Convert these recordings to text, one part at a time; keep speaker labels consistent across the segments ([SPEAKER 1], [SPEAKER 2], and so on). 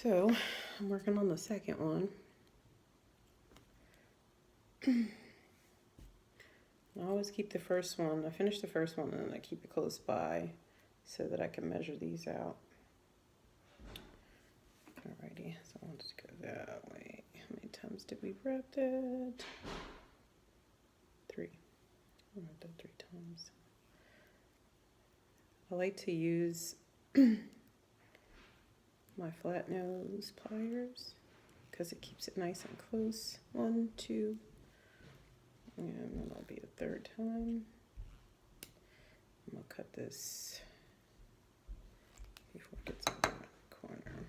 [SPEAKER 1] So I'm working on the second one. I always keep the first one. I finish the first one and then I keep it close by so that I can measure these out. Alrighty, so I wanted to go that way. How many times did we wrap that? 3. I wrapped that 3 times. I like to use my flat nose pliers because it keeps it nice and close. 1, 2, and then that'll be a 3rd time. I'm gonna cut this before it gets on that corner.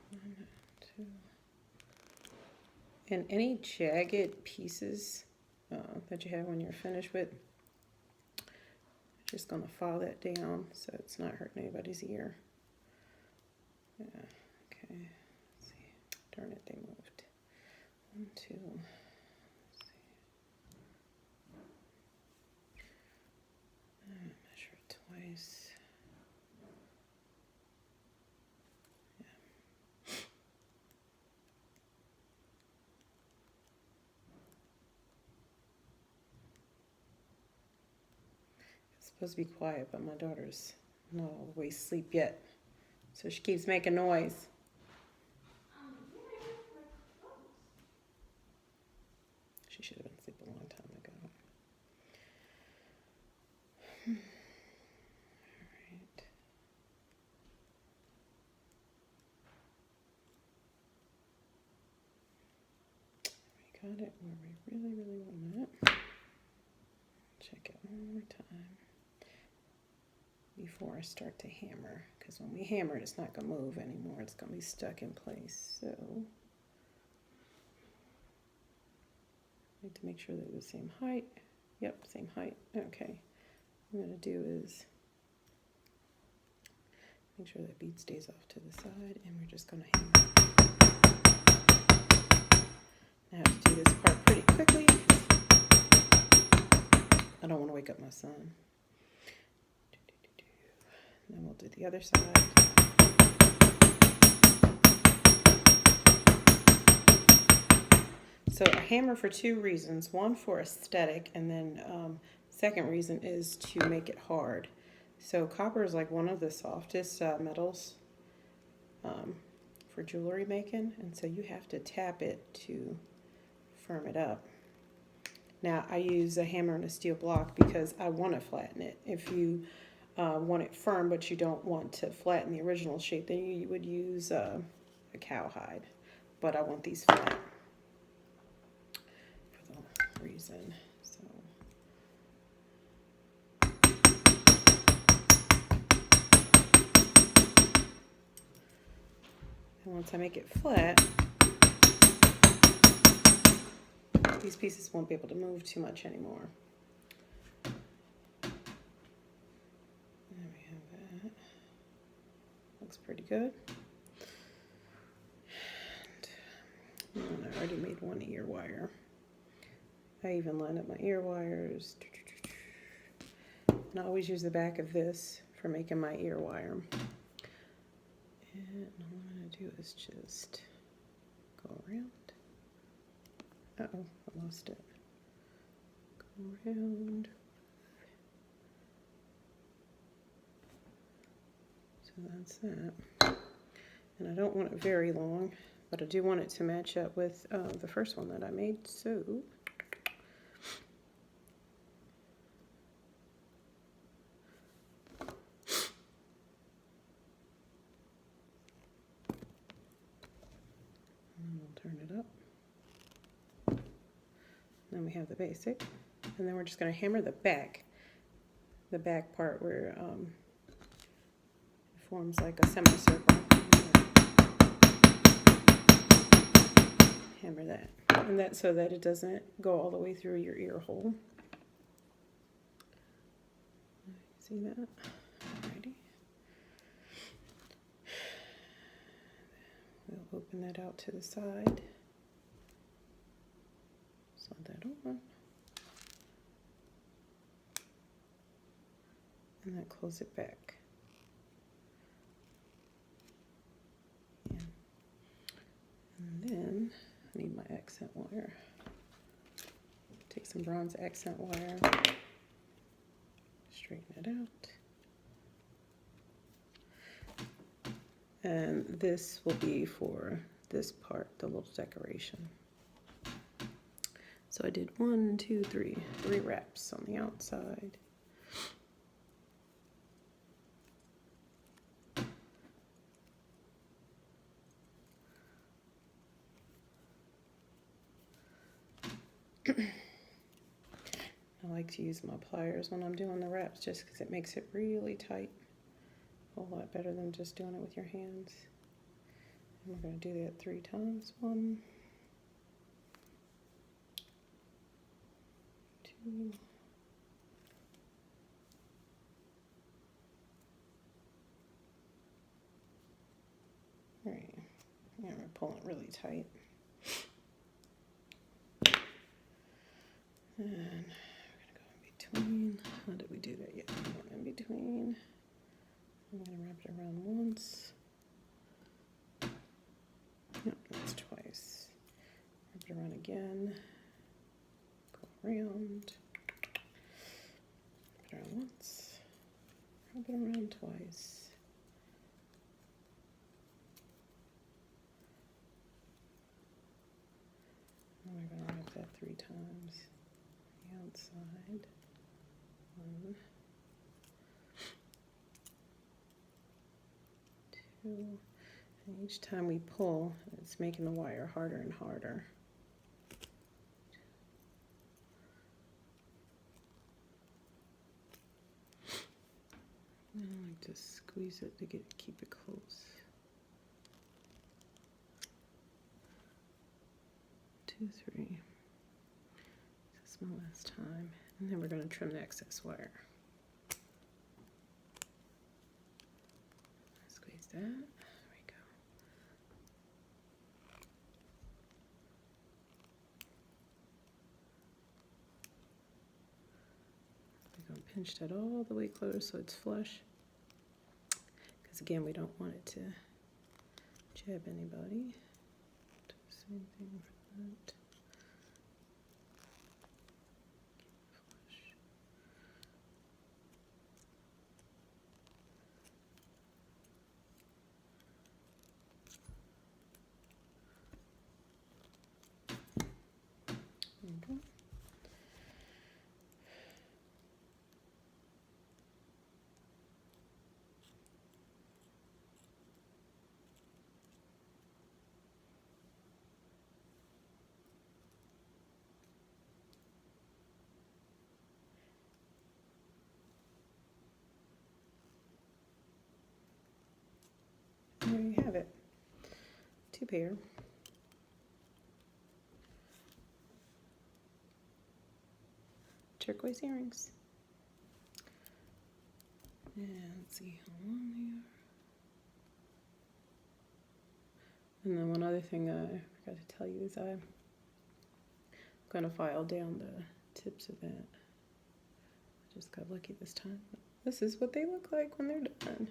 [SPEAKER 1] 1, 2. And any jagged pieces that you have when you're finished with, just gonna file that down so it's not hurting anybody's ear. Yeah, okay. Let's see. Darn it, they moved. 1, 2. Let's see. Measure it twice. Yeah. It's supposed to be quiet, but my daughter's not all the way asleep yet. So she keeps making noise. She should have been asleep a long time ago. Alright. We got it where we really want it. Check it one more time before I start to hammer, because when we hammer it, it's not going to move anymore. It's going to be stuck in place. So I need to make sure they're the same height. Yep, same height. Okay. What I'm going to do is make sure that bead stays off to the side, and we're just going to hammer. I have to do this part pretty quickly. I don't want to wake up my son. And then we'll do the other side. So I hammer for 2 reasons. One, for aesthetic, and then second reason is to make it hard. So copper is like one of the softest metals for jewelry making, and so you have to tap it to firm it up. Now I use a hammer and a steel block because I want to flatten it. If you want it firm but you don't want to flatten the original shape, then you would use a cowhide. But I want these flat for the reason. So and once I make it flat, these pieces won't be able to move too much anymore. There we have that. Looks pretty good. And I already made one ear wire. I even lined up my ear wires. And I always use the back of this for making my ear wire. And all I'm going to do is just go around. Uh-oh, I lost it. Go around. So that's that. And I don't want it very long, but I do want it to match up with the first one that I made. So and we'll turn it up. Then we have the basic, and then we're just going to hammer the back part where it forms like a semicircle. Hammer that, and that so that it doesn't go all the way through your ear hole. See that? Alrighty. We'll open that out to the side. Slide that over. And then close it back. I need my accent wire. Take some bronze accent wire, straighten it out. And this will be for this part, the little decoration. So I did 1, 2, 3 wraps on the outside. I like to use my pliers when I'm doing the wraps just because it makes it really tight. A whole lot better than just doing it with your hands. And we're going to do that 3 times. 1, 2, 3. Yeah, we're pulling it really tight. And we're going to go in between. How did we do that yet? In between. I'm going to wrap it around once. No, that's twice. Wrap it around again. Go around. Wrap it around once. Wrap it around twice. And we're going to wrap that 3 times. The outside. 1, 2, and each time we pull, it's making the wire harder and harder. And I like to squeeze it to keep it close. 2, 3. This is my last time, and then we're going to trim the excess wire. Squeeze that. There we go. We're going to pinch that all the way close so it's flush. Because again, we don't want it to jab anybody. Do the same thing for that. Okay. There you have it. 2 pair. Turquoise earrings. And let's see how long they are. And then one other thing I forgot to tell you is I'm going to file down the tips of that. I just got lucky this time. This is what they look like when they're done.